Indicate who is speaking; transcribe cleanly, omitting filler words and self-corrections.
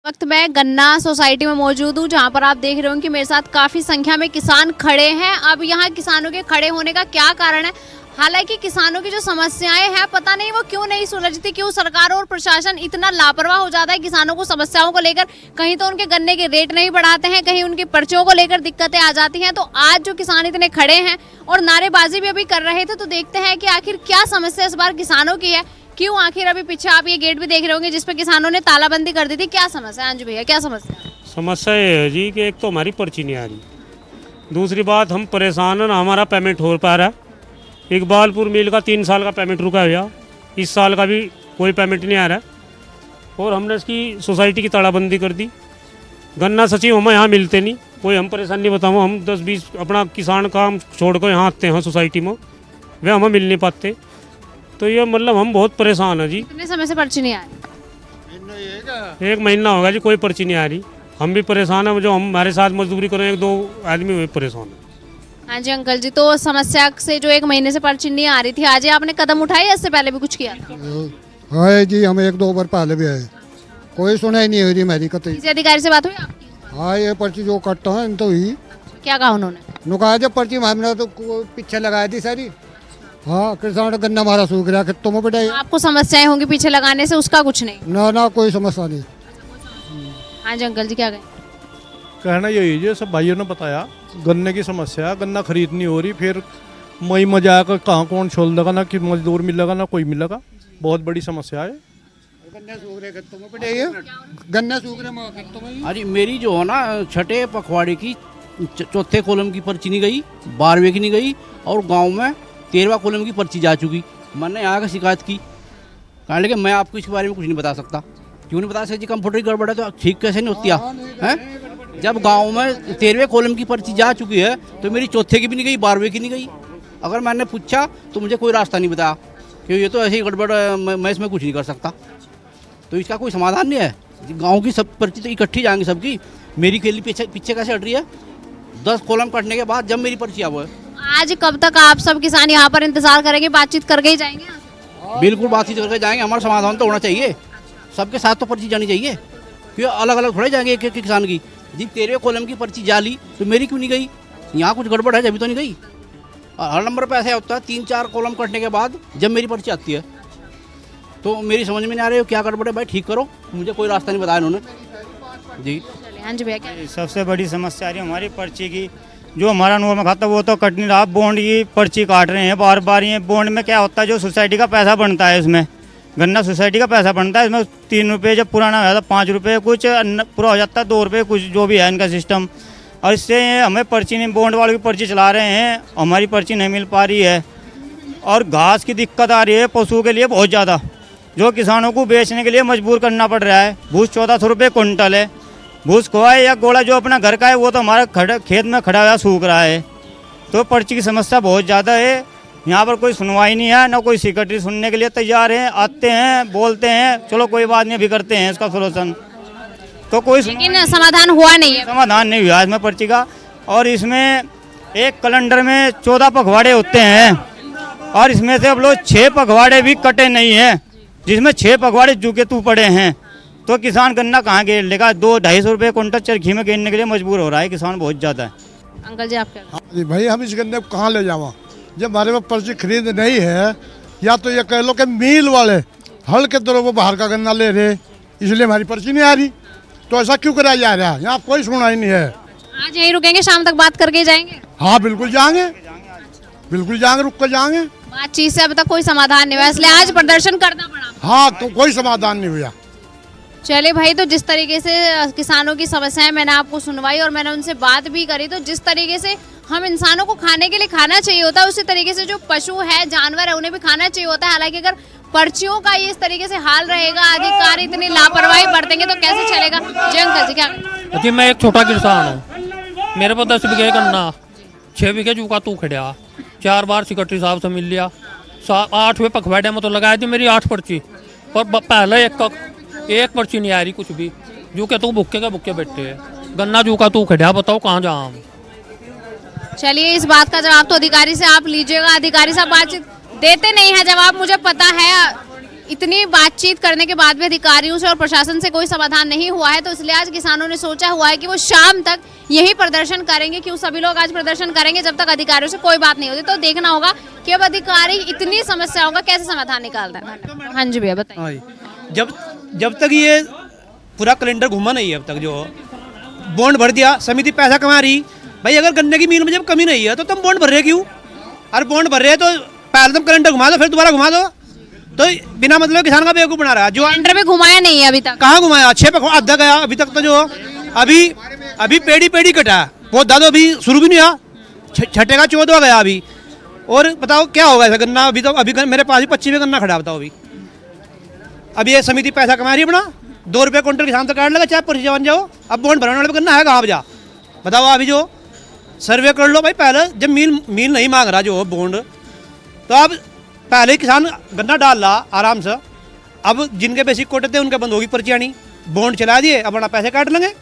Speaker 1: वक्त मैं गन्ना सोसाइटी में मौजूद हूँ, जहाँ पर आप देख रहे हो कि मेरे साथ काफी संख्या में किसान खड़े हैं। अब यहाँ किसानों के खड़े होने का क्या कारण है? हालांकि किसानों की जो समस्याएं हैं पता नहीं वो क्यों नहीं सुलझती, क्यों सरकार और प्रशासन इतना लापरवाह हो जाता है किसानों को समस्याओं को लेकर। कहीं तो उनके गन्ने के रेट नहीं बढ़ाते हैं, कहीं उनकी पर्चियों को लेकर दिक्कतें आ जाती हैं। तो आज जो किसान इतने खड़े हैं और नारेबाजी भी अभी कर रहे थे, तो देखते हैं कि आखिर क्या समस्या इस बार किसानों की है, क्यों आखिर अभी पीछे आप ये गेट भी देख रहे होंगे जिसपे किसानों ने तालाबंदी कर दी थी। क्या समस्या है अंजू भैया, क्या समस्या है?
Speaker 2: समस्या ये है जी कि एक तो हमारी पर्ची नहीं आ रही, दूसरी बात हम परेशान हैं ना हमारा पेमेंट हो पा रहा है। इकबालपुर मिल का 3 साल का पेमेंट रुका है भैया, इस साल का भी कोई पेमेंट नहीं आ रहा है। और हमने इसकी सोसाइटी की तालाबंदी कर दी। गन्ना सचिव हमें यहाँ मिलते नहीं, कोई हम परेशान नहीं बताऊँ, हम 10-20 अपना किसान काम छोड़ कर यहाँ आते हैं सोसाइटी में, वे हमें मिल नहीं पाते। तो ये मतलब हम बहुत परेशान हैं जी।
Speaker 1: कितने समय से पर्ची नहीं आ रही?
Speaker 2: 1 महीना होगा जी, कोई पर्ची नहीं आ रही। हम भी परेशान हैं, जो हम हमारे साथ मजदूरी करें 1-2 आदमी भी परेशान हैं।
Speaker 1: हाँ जी अंकल जी, तो समस्या से जो 1 महीने से पर्ची नहीं आ रही थी, आज आपने कदम उठाई या इससे पहले भी कुछ किया था?
Speaker 3: हाँ जी, हम 1-2 बार पहले भी आए, कोई सुनाई नहीं हो रही मेरी कतई।
Speaker 1: किसी अधिकारी से बात हुई आपकी?
Speaker 3: हाँ, ये पर्ची जो कटता है तो ही
Speaker 1: क्या कहा उन्होंने?
Speaker 3: नुकाया जब पर्ची हमने तो पीछे लगाई थी सारी। हाँ, किसान गन्ना हमारा सूख रहा खेतों में बैठा।
Speaker 1: आपको समस्याएं होंगी पीछे लगाने से, उसका कुछ नहीं?
Speaker 3: ना कोई समस्या नहीं।
Speaker 1: हाँ जी अंकल जी, क्या कहें?
Speaker 4: कहना यही है, सब भाइयों ने बताया गन्ने की समस्या है, गन्ना खरीद नहीं हो रही, फिर मई में जाकर कहाँ कौन छोड़ देगा, ना कि मजदूर मिलेगा ना कोई मिलेगा, बहुत बड़ी समस्या है।
Speaker 3: गन्ना सूख रहे खेतों में बैठे, गन्ना सूख रहे खेतों में।
Speaker 5: अरे मेरी जो है ना 6ठे पखवाड़े की 4थे कॉलम की पर्ची नहीं गई, 12वें की नहीं गई, और गांव में 13वां कॉलम की पर्ची जा चुकी। मैंने यहाँ का शिकायत की, कहा लेकिन मैं आपको इसके बारे में कुछ नहीं बता सकता। क्यों नहीं बता सकता जी? कंप्यूटर की गड़बड़ है तो ठीक कैसे नहीं होती है? जब गांव में 13वें कॉलम की पर्ची जा चुकी है तो मेरी 4थे की भी नहीं गई, 12वें की नहीं गई। अगर मैंने पूछा तो मुझे कोई रास्ता नहीं बताया, क्योंकि ये तो ऐसे ही गड़बड़ है, मैं इसमें कुछ नहीं कर सकता। तो इसका कोई समाधान नहीं है। गाँव की सब पर्ची तो इकट्ठी जाएंगी सबकी, मेरी केली पीछे कैसे हट रही है? 10 कॉलम कटने के बाद जब मेरी पर्ची आ वो है।
Speaker 1: आज कब तक आप सब किसान यहाँ पर इंतजार करेंगे, बातचीत करके ही जाएंगे?
Speaker 5: बिल्कुल बातचीत करके जाएंगे, हमारा समाधान तो होना चाहिए। सबके साथ तो पर्ची जानी चाहिए, क्यों अलग अलग थोड़े जाएंगे एक किसान की। जी 13वें कॉलम की पर्ची जा ली तो मेरी क्यों नहीं गई? यहाँ कुछ गड़बड़ है जब तो नहीं गई। और हर नंबर पर ऐसा होता है 3-4 कॉलम कटने के बाद जब मेरी पर्ची आती है, तो मेरी समझ में नहीं आ रही हो क्या गड़बड़ है भाई, ठीक करो। मुझे कोई रास्ता नहीं बताया इन्होंने जी।
Speaker 1: हाँ जी भैया, क्या?
Speaker 6: सबसे बड़ी समस्या आ रही है हमारी पर्ची की। जो हमारा नोट में खाता वो तो कट नहीं रहा, बॉन्ड की पर्ची काट रहे हैं बार बार। ये बॉन्ड में क्या होता है, जो सोसाइटी का पैसा बनता है, इसमें गन्ना सोसाइटी का पैसा बनता है, इसमें 3 रुपये जब पुराना हो जाता है 5 रुपये, कुछ पूरा हो जाता है 2 रुपये, कुछ जो भी है इनका सिस्टम। और इससे हमें पर्ची नहीं, बॉन्ड वालों की पर्ची चला रहे हैं, हमारी पर्ची नहीं मिल पा रही है। और घास की दिक्कत आ रही है पशुओं के लिए बहुत ज़्यादा, जो किसानों को बेचने के लिए मजबूर करना पड़ रहा है। भूस 1400 रुपये कुंटल है, भूस खोआ है या गोला जो अपना घर का है वो तो हमारा खेत में खड़ा हुआ सूख रहा है। तो पर्ची की समस्या बहुत ज़्यादा है। यहाँ पर कोई सुनवाई नहीं है, ना कोई सेक्रेटरी सुनने के लिए तैयार है। आते हैं, बोलते हैं, चलो कोई बात नहीं, अभी करते हैं इसका सोल्यूशन, तो कोई
Speaker 1: लेकिन समाधान हुआ नहीं है।
Speaker 6: समाधान नहीं हुआ इसमें पर्ची का। और इसमें एक कैलेंडर में 14 पखवाड़े होते हैं, और इसमें से अब लोग 6 पखवाड़े भी कटे नहीं हैं, जिसमें 6 पखवाड़े जूके तू पड़े हैं। तो किसान गन्ना कहाँ गेर लेगा? 200-250 रुपये कुंटल चरखी में गेरने के लिए मजबूर हो रहा है किसान बहुत ज़्यादा है।
Speaker 1: अंकल जी, आप क्या?
Speaker 3: हाँ जी भाई, हम इस गन्ने को कहाँ ले जावा जब हमारे पास पर्ची खरीद नहीं है? या तो ये कह लो कि मिल वाले हल के दरों में बाहर का गन्ना ले रहे, इसलिए हमारी पर्ची नहीं आ रही। तो ऐसा क्यों कराया जा रहा है? यहाँ कोई सुनाई नहीं है।
Speaker 1: आज यहीं रुकेंगे, शाम तक बात करके जाएंगे?
Speaker 3: हाँ बिल्कुल जाएंगे, बिल्कुल जाएंगे, रुक कर जाएंगे।
Speaker 1: बातचीत से अब तक कोई समाधान नहीं हुआ, इसलिए आज प्रदर्शन करना पड़ा।
Speaker 3: हाँ, तो कोई समाधान नहीं हुआ।
Speaker 1: चले भाई, तो जिस तरीके से किसानों की समस्याएं मैंने आपको सुनवाई और मैंने उनसे बात भी करी, तो जिस तरीके से हम इंसानों को खाने के लिए खाना चाहिए होता है, उसी तरीके से जो पशु है, जानवर है, उन्हें भी खाना चाहिए होता है। हालांकि अगर पर्चियों का ये इस तरीके से हाल रहेगा, अधिकारी इतनी लापरवाही बरतेंगे तो कैसे चलेगा? जय अंकल जी, क्या?
Speaker 7: जी मैं एक छोटा किसान हूँ, मेरे पास 10 बीघे गन्ना, 6 बीघे चूका तू खड़ा, 4 बार सेक्रेटरी साहब से मिल लिया, 8वें पखवाड़े में तो लगाई थी मेरी 8 पर्ची, पर पहले एक पर्ची नहीं आ रही कुछ भी। जू के तू भुक्के के भुक्के बैठे है, गन्ना जू का तू खड़ा, बताओ कहाँ जाऊँ?
Speaker 1: चलिए, इस बात का जवाब तो अधिकारी से आप लीजिएगा। अधिकारी साहब बातचीत देते नहीं है जवाब, मुझे पता है। इतनी बातचीत करने के बाद भी अधिकारियों से और प्रशासन से कोई समाधान नहीं हुआ है, तो इसलिए आज किसानों ने सोचा हुआ है कि वो शाम तक यही प्रदर्शन करेंगे। क्यों सभी लोग आज प्रदर्शन करेंगे जब तक अधिकारियों से कोई बात नहीं होती। तो देखना होगा कि अब अधिकारी इतनी समस्याओं का कैसे समाधान निकालता है। हाँ जी भैया बताइए।
Speaker 8: हाँ जी, जब तक ये पूरा कैलेंडर घुमा नहीं है, अब तक जो बॉन्ड भर दिया, समिति पैसा कमा रही। भाई अगर गन्ने की मिल में जब कमी नहीं है तो तुम बॉन्ड भर रहे क्यों? अरे बॉन्ड भर रहे हैं तो पहले तुम कैलेंडर घुमा दो, फिर दोबारा घुमा दो। तो बिना मतलब किसान का बेवकूफ बना रहा है। जो
Speaker 1: कैलेंडर पे घुमाया नहीं है अभी तक।
Speaker 8: कहाँ घुमाया? 6 पे आधा गया अभी तक। तो जो अभी पेड़ी कटा है, वो दादो अभी शुरू भी नहीं हुआ, छठे का 14वां गया अभी। और बताओ क्या होगा ऐसा गन्ना? अभी मेरे पास ही 25 गन्ना खड़ा, बताओ अभी ये समिति पैसा कमा रही है अपना। 2 रुपये क्विंटल किसान तो काट लगा, चाहे पर्ची बन जाओ। अब बॉन्ड भराने वाले गन्ना है कहाँ बजा? बताओ अभी जो सर्वे कर लो भाई। पहले जब मिल नहीं मांग रहा जो बॉन्ड, तो अब पहले किसान गन्ना डाल रहा आराम से। अब जिनके बेसिक कोटे थे उनके बंद होगी पर्ची आनी, बॉन्ड चला दिए, अपना पैसे काट लेंगे।